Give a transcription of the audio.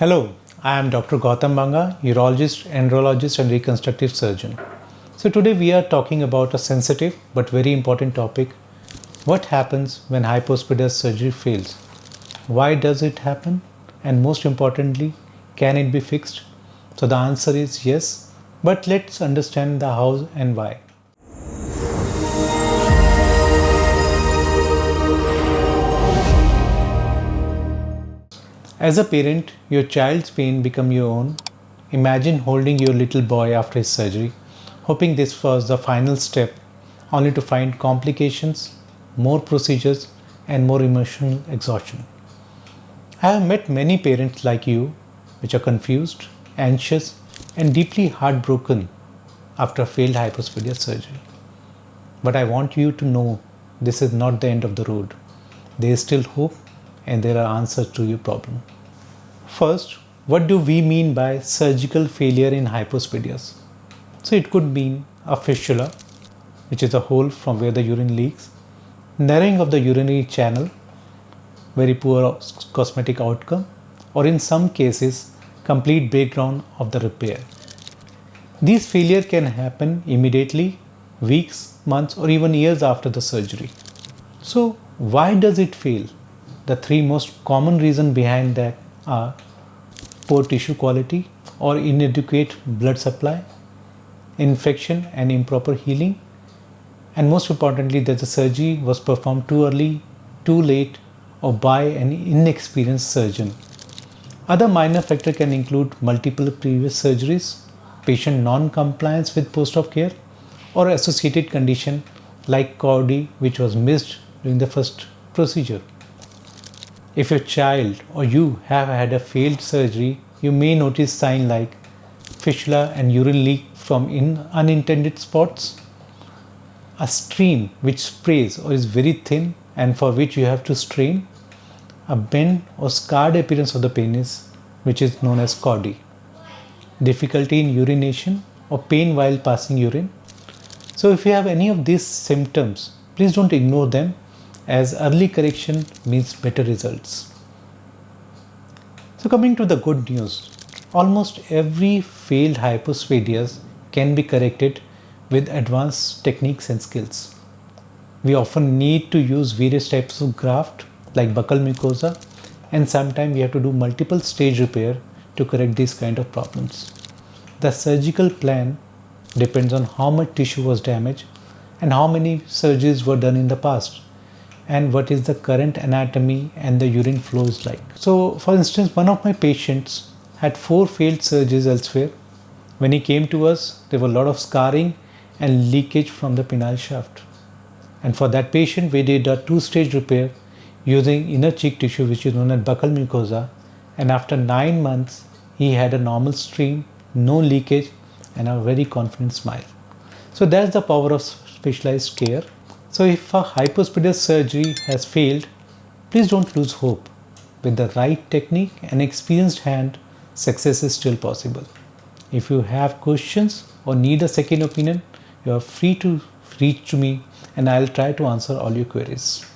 Hello, I am Dr. Gautam Banga, urologist, andrologist and reconstructive surgeon. So today we are talking about a sensitive but very important topic. What happens when hypospadias surgery fails? Why does it happen? And most importantly, can it be fixed? So the answer is yes, but let's understand the how and why. As a parent, your child's pain become your own. Imagine holding your little boy after his surgery, hoping this was the final step, only to find complications, more procedures, and more emotional exhaustion. I have met many parents like you, which are confused, anxious, and deeply heartbroken after failed hypospadia surgery. But I want you to know this is not the end of the road. There is still hope and there are answers to your problem. First, what do we mean by surgical failure in hypospadias? So it could mean a fistula, which is a hole from where the urine leaks, narrowing of the urinary channel, very poor cosmetic outcome, or in some cases, complete breakdown of the repair. These failures can happen immediately, weeks, months, or even years after the surgery. So why does it fail? The three most common reasons behind that are poor tissue quality or inadequate blood supply, infection and improper healing, and most importantly that the surgery was performed too early, too late, or by an inexperienced surgeon. Other minor factors can include multiple previous surgeries, patient non-compliance with post-op care, or associated condition like CORD which was missed during the first procedure. If your child or you have had a failed surgery, you may notice signs like fistula and urine leak from unintended spots, a stream which sprays or is very thin and for which you have to strain, a bent or scarred appearance of the penis which is known as CORD, difficulty in urination or pain while passing urine. So if you have any of these symptoms, please don't ignore them, as early correction means better results. So coming to the good news, almost every failed hypospadias can be corrected with advanced techniques and skills. We often need to use various types of graft like buccal mucosa, and sometimes we have to do multiple stage repair to correct these kind of problems. The surgical plan depends on how much tissue was damaged and how many surgeries were done in the past, and what is the current anatomy and the urine flow is like. So for instance, one of my patients had 4 failed surgeries elsewhere. When he came to us, there were a lot of scarring and leakage from the penile shaft. And for that patient, we did a 2-stage repair using inner cheek tissue which is known as buccal mucosa, and after 9 months, he had a normal stream, no leakage, and a very confident smile. So that's the power of specialized care. So if a hypospadias surgery has failed, please don't lose hope. With the right technique and experienced hand, success is still possible. If you have questions or need a second opinion, you are free to reach to me and I'll try to answer all your queries.